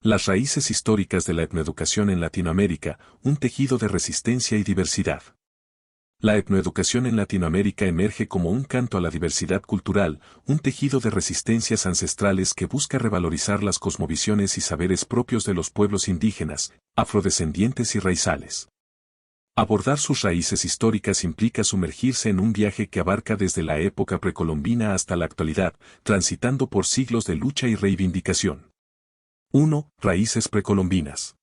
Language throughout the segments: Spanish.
Las raíces históricas de la etnoeducación en Latinoamérica, un tejido de resistencia y diversidad. La etnoeducación en Latinoamérica emerge como un canto a la diversidad cultural, un tejido de resistencias ancestrales que busca revalorizar las cosmovisiones y saberes propios de los pueblos indígenas, afrodescendientes y raizales. Abordar sus raíces históricas implica sumergirse en un viaje que abarca desde la época precolombina hasta la actualidad, transitando por siglos de lucha y reivindicación. 1. Raíces precolombinas.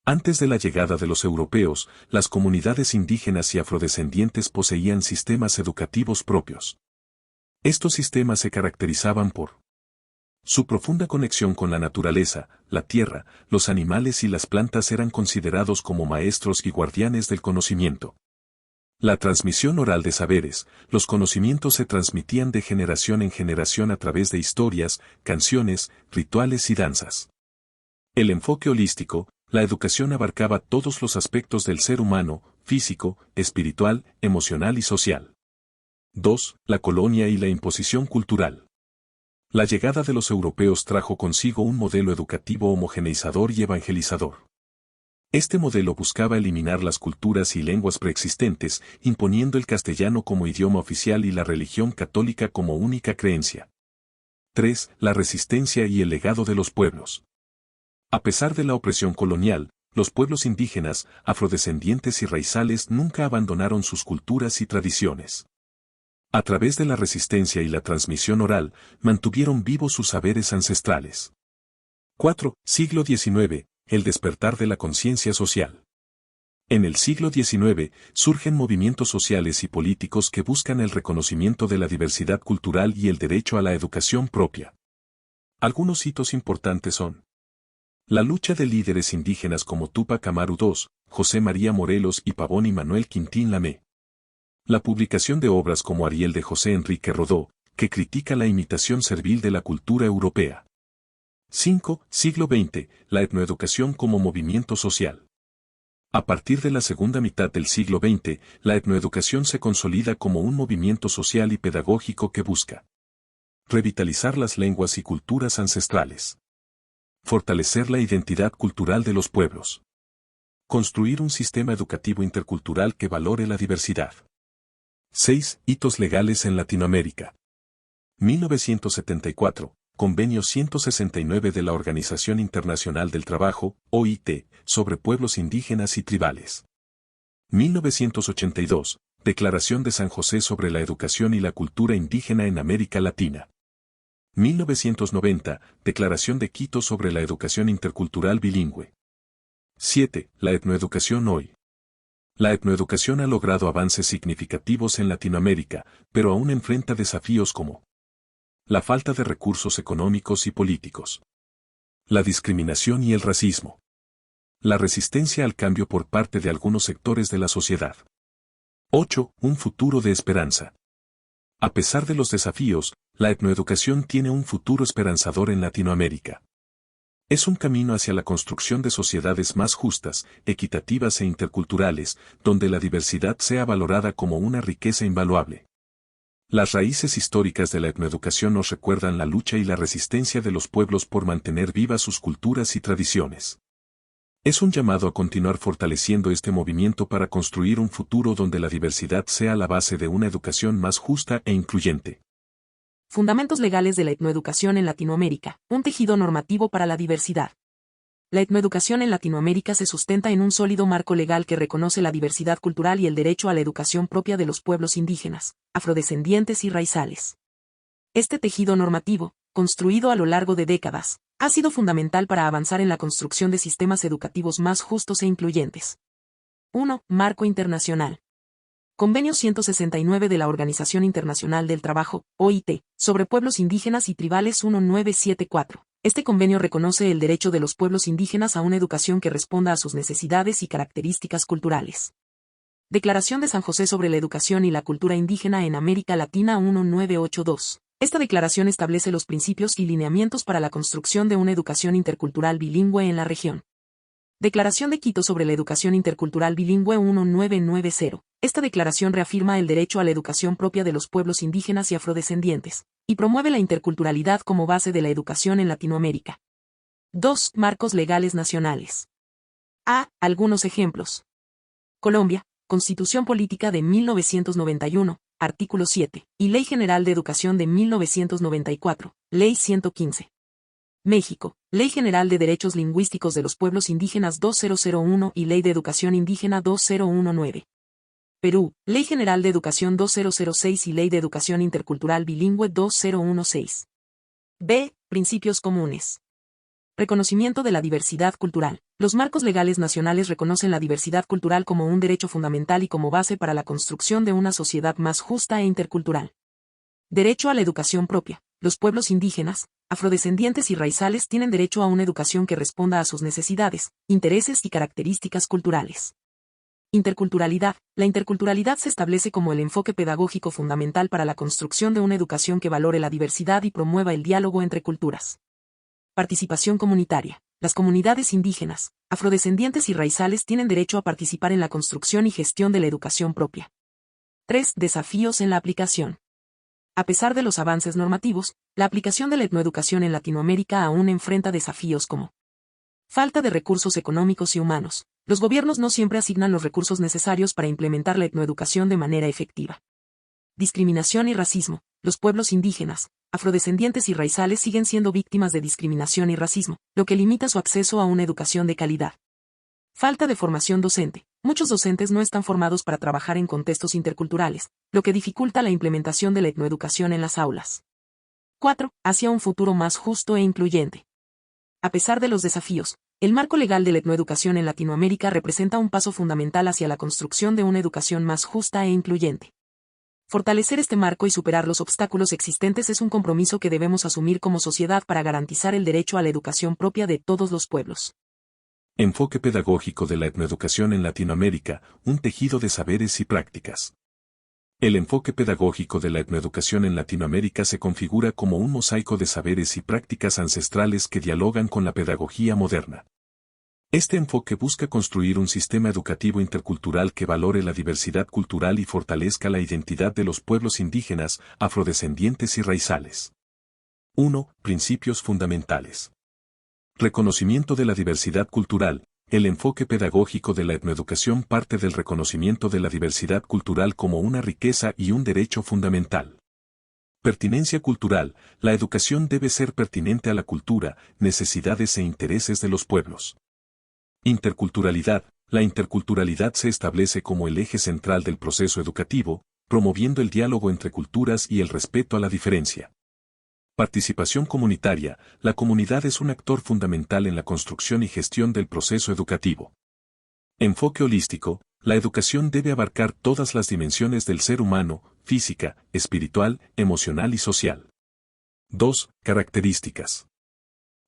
Antes de la llegada de los europeos, las comunidades indígenas y afrodescendientes poseían sistemas educativos propios. Estos sistemas se caracterizaban por su profunda conexión con la naturaleza, la tierra, los animales y las plantas eran considerados como maestros y guardianes del conocimiento. La transmisión oral de saberes, los conocimientos se transmitían de generación en generación a través de historias, canciones, rituales y danzas. El enfoque holístico, la educación abarcaba todos los aspectos del ser humano, físico, espiritual, emocional y social. 2. La colonia y la imposición cultural. La llegada de los europeos trajo consigo un modelo educativo homogeneizador y evangelizador. Este modelo buscaba eliminar las culturas y lenguas preexistentes, imponiendo el castellano como idioma oficial y la religión católica como única creencia. 3. La resistencia y el legado de los pueblos. A pesar de la opresión colonial, los pueblos indígenas, afrodescendientes y raizales nunca abandonaron sus culturas y tradiciones. A través de la resistencia y la transmisión oral, mantuvieron vivos sus saberes ancestrales. 4. Siglo XIX, el despertar de la conciencia social. En el siglo XIX, surgen movimientos sociales y políticos que buscan el reconocimiento de la diversidad cultural y el derecho a la educación propia. Algunos hitos importantes son la lucha de líderes indígenas como Túpac Amaru II, José María Morelos y Pavón y Manuel Quintín Lamé. La publicación de obras como Ariel de José Enrique Rodó, que critica la imitación servil de la cultura europea. 5. Siglo XX, la etnoeducación como movimiento social. A partir de la segunda mitad del siglo XX, la etnoeducación se consolida como un movimiento social y pedagógico que busca revitalizar las lenguas y culturas ancestrales, fortalecer la identidad cultural de los pueblos, construir un sistema educativo intercultural que valore la diversidad. 6. Hitos legales en Latinoamérica. 1974, Convenio 169 de la Organización Internacional del Trabajo, OIT, sobre pueblos indígenas y tribales. 1982, Declaración de San José sobre la educación y la cultura indígena en América Latina. 1990, Declaración de Quito sobre la educación intercultural bilingüe. 7. La etnoeducación hoy. La etnoeducación ha logrado avances significativos en Latinoamérica, pero aún enfrenta desafíos como la falta de recursos económicos y políticos, la discriminación y el racismo, la resistencia al cambio por parte de algunos sectores de la sociedad. 8. Un futuro de esperanza. A pesar de los desafíos, la etnoeducación tiene un futuro esperanzador en Latinoamérica. Es un camino hacia la construcción de sociedades más justas, equitativas e interculturales, donde la diversidad sea valorada como una riqueza invaluable. Las raíces históricas de la etnoeducación nos recuerdan la lucha y la resistencia de los pueblos por mantener vivas sus culturas y tradiciones. Es un llamado a continuar fortaleciendo este movimiento para construir un futuro donde la diversidad sea la base de una educación más justa e incluyente. Fundamentos legales de la etnoeducación en Latinoamérica, un tejido normativo para la diversidad. La etnoeducación en Latinoamérica se sustenta en un sólido marco legal que reconoce la diversidad cultural y el derecho a la educación propia de los pueblos indígenas, afrodescendientes y raizales. Este tejido normativo, construido a lo largo de décadas, ha sido fundamental para avanzar en la construcción de sistemas educativos más justos e incluyentes. 1. Marco internacional. Convenio 169 de la Organización Internacional del Trabajo, OIT, sobre pueblos indígenas y tribales 1974. Este convenio reconoce el derecho de los pueblos indígenas a una educación que responda a sus necesidades y características culturales. Declaración de San José sobre la educación y la cultura indígena en América Latina 1982. Esta declaración establece los principios y lineamientos para la construcción de una educación intercultural bilingüe en la región. Declaración de Quito sobre la educación intercultural bilingüe 1990. Esta declaración reafirma el derecho a la educación propia de los pueblos indígenas y afrodescendientes, y promueve la interculturalidad como base de la educación en Latinoamérica. 2. Marcos legales nacionales. A. Algunos ejemplos. Colombia, Constitución Política de 1991, artículo 7, y Ley General de Educación de 1994, Ley 115. México, Ley General de Derechos Lingüísticos de los Pueblos Indígenas 2001 y Ley de Educación Indígena 2019. Perú, Ley General de Educación 2006 y Ley de Educación Intercultural Bilingüe 2016. B. Principios comunes. Reconocimiento de la diversidad cultural. Los marcos legales nacionales reconocen la diversidad cultural como un derecho fundamental y como base para la construcción de una sociedad más justa e intercultural. Derecho a la educación propia. Los pueblos indígenas, afrodescendientes y raizales tienen derecho a una educación que responda a sus necesidades, intereses y características culturales. Interculturalidad. La interculturalidad se establece como el enfoque pedagógico fundamental para la construcción de una educación que valore la diversidad y promueva el diálogo entre culturas. Participación comunitaria. Las comunidades indígenas, afrodescendientes y raizales tienen derecho a participar en la construcción y gestión de la educación propia. 3. Desafíos en la aplicación. A pesar de los avances normativos, la aplicación de la etnoeducación en Latinoamérica aún enfrenta desafíos como falta de recursos económicos y humanos. Los gobiernos no siempre asignan los recursos necesarios para implementar la etnoeducación de manera efectiva. Discriminación y racismo. Los pueblos indígenas, afrodescendientes y raizales siguen siendo víctimas de discriminación y racismo, lo que limita su acceso a una educación de calidad. Falta de formación docente. Muchos docentes no están formados para trabajar en contextos interculturales, lo que dificulta la implementación de la etnoeducación en las aulas. 4. Hacia un futuro más justo e incluyente. A pesar de los desafíos, el marco legal de la etnoeducación en Latinoamérica representa un paso fundamental hacia la construcción de una educación más justa e incluyente. Fortalecer este marco y superar los obstáculos existentes es un compromiso que debemos asumir como sociedad para garantizar el derecho a la educación propia de todos los pueblos. Enfoque pedagógico de la etnoeducación en Latinoamérica, un tejido de saberes y prácticas. El enfoque pedagógico de la etnoeducación en Latinoamérica se configura como un mosaico de saberes y prácticas ancestrales que dialogan con la pedagogía moderna. Este enfoque busca construir un sistema educativo intercultural que valore la diversidad cultural y fortalezca la identidad de los pueblos indígenas, afrodescendientes y raizales. 1. Principios fundamentales. Reconocimiento de la diversidad cultural. El enfoque pedagógico de la etnoeducación parte del reconocimiento de la diversidad cultural como una riqueza y un derecho fundamental. Pertinencia cultural. La educación debe ser pertinente a la cultura, necesidades e intereses de los pueblos. Interculturalidad. La interculturalidad se establece como el eje central del proceso educativo, promoviendo el diálogo entre culturas y el respeto a la diferencia. Participación comunitaria. La comunidad es un actor fundamental en la construcción y gestión del proceso educativo. Enfoque holístico. La educación debe abarcar todas las dimensiones del ser humano, física, espiritual, emocional y social. 2. Características.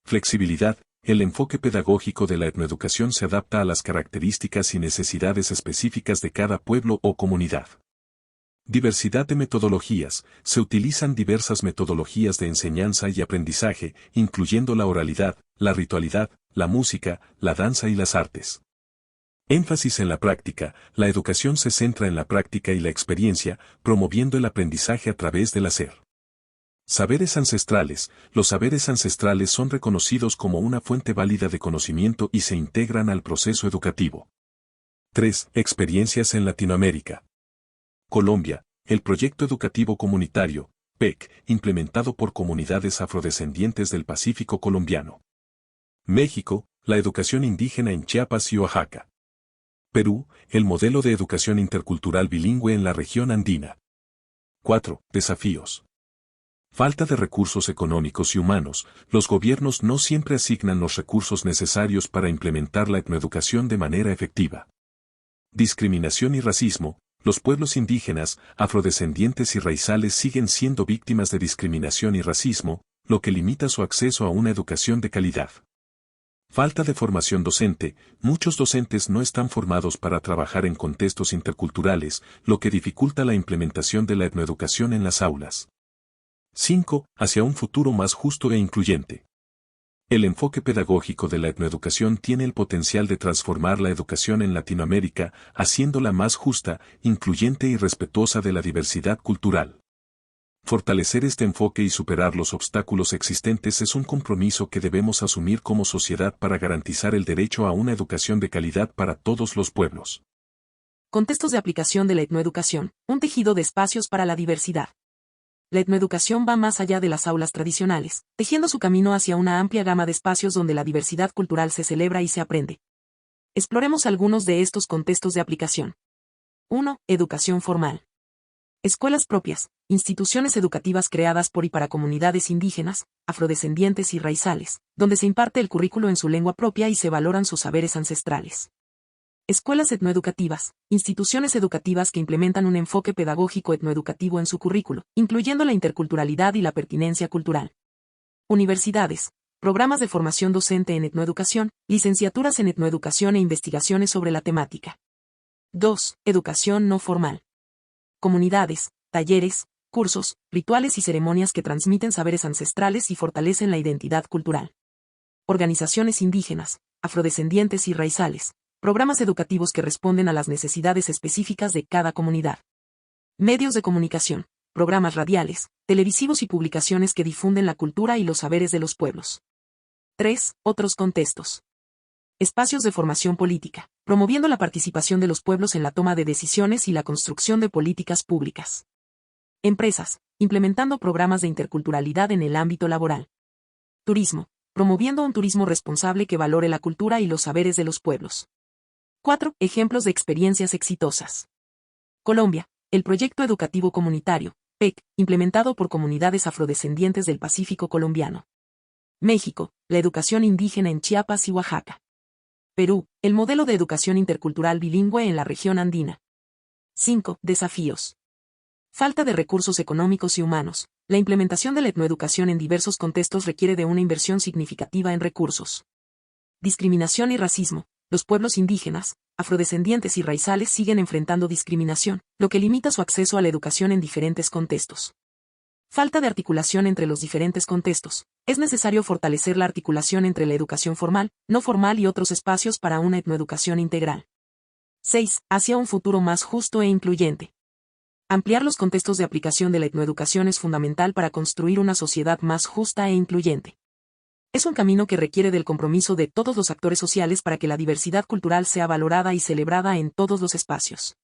Flexibilidad. El enfoque pedagógico de la etnoeducación se adapta a las características y necesidades específicas de cada pueblo o comunidad. Diversidad de metodologías. Se utilizan diversas metodologías de enseñanza y aprendizaje, incluyendo la oralidad, la ritualidad, la música, la danza y las artes. Énfasis en la práctica. La educación se centra en la práctica y la experiencia, promoviendo el aprendizaje a través del hacer. Saberes ancestrales. Los saberes ancestrales son reconocidos como una fuente válida de conocimiento y se integran al proceso educativo. 3. Experiencias en Latinoamérica. Colombia. El proyecto educativo comunitario, PEC, implementado por comunidades afrodescendientes del Pacífico colombiano. México. La educación indígena en Chiapas y Oaxaca. Perú. El modelo de educación intercultural bilingüe en la región andina. 4. Desafíos. Falta de recursos económicos y humanos. Los gobiernos no siempre asignan los recursos necesarios para implementar la etnoeducación de manera efectiva. Discriminación y racismo. Los pueblos indígenas, afrodescendientes y raizales siguen siendo víctimas de discriminación y racismo, lo que limita su acceso a una educación de calidad. Falta de formación docente. Muchos docentes no están formados para trabajar en contextos interculturales, lo que dificulta la implementación de la etnoeducación en las aulas. 5. Hacia un futuro más justo e incluyente. El enfoque pedagógico de la etnoeducación tiene el potencial de transformar la educación en Latinoamérica, haciéndola más justa, incluyente y respetuosa de la diversidad cultural. Fortalecer este enfoque y superar los obstáculos existentes es un compromiso que debemos asumir como sociedad para garantizar el derecho a una educación de calidad para todos los pueblos. Contextos de aplicación de la etnoeducación, un tejido de espacios para la diversidad. La etnoeducación va más allá de las aulas tradicionales, tejiendo su camino hacia una amplia gama de espacios donde la diversidad cultural se celebra y se aprende. Exploremos algunos de estos contextos de aplicación. 1. Educación formal. Escuelas propias, instituciones educativas creadas por y para comunidades indígenas, afrodescendientes y raizales, donde se imparte el currículo en su lengua propia y se valoran sus saberes ancestrales. Escuelas etnoeducativas, instituciones educativas que implementan un enfoque pedagógico etnoeducativo en su currículo, incluyendo la interculturalidad y la pertinencia cultural. Universidades, programas de formación docente en etnoeducación, licenciaturas en etnoeducación e investigaciones sobre la temática. 2. Educación no formal. Comunidades, talleres, cursos, rituales y ceremonias que transmiten saberes ancestrales y fortalecen la identidad cultural. Organizaciones indígenas, afrodescendientes y raizales, programas educativos que responden a las necesidades específicas de cada comunidad. Medios de comunicación, programas radiales, televisivos y publicaciones que difunden la cultura y los saberes de los pueblos. 3. Otros contextos. Espacios de formación política, promoviendo la participación de los pueblos en la toma de decisiones y la construcción de políticas públicas. Empresas, implementando programas de interculturalidad en el ámbito laboral. Turismo, promoviendo un turismo responsable que valore la cultura y los saberes de los pueblos. 4. Ejemplos de experiencias exitosas. Colombia, el proyecto educativo comunitario, PEC, implementado por comunidades afrodescendientes del Pacífico colombiano. México, la educación indígena en Chiapas y Oaxaca. Perú, el modelo de educación intercultural bilingüe en la región andina. 5. Desafíos. Falta de recursos económicos y humanos. La implementación de la etnoeducación en diversos contextos requiere de una inversión significativa en recursos. Discriminación y racismo. Los pueblos indígenas, afrodescendientes y raizales siguen enfrentando discriminación, lo que limita su acceso a la educación en diferentes contextos. Falta de articulación entre los diferentes contextos. Es necesario fortalecer la articulación entre la educación formal, no formal y otros espacios para una etnoeducación integral. 6. Hacia un futuro más justo e incluyente. Ampliar los contextos de aplicación de la etnoeducación es fundamental para construir una sociedad más justa e incluyente. Es un camino que requiere del compromiso de todos los actores sociales para que la diversidad cultural sea valorada y celebrada en todos los espacios.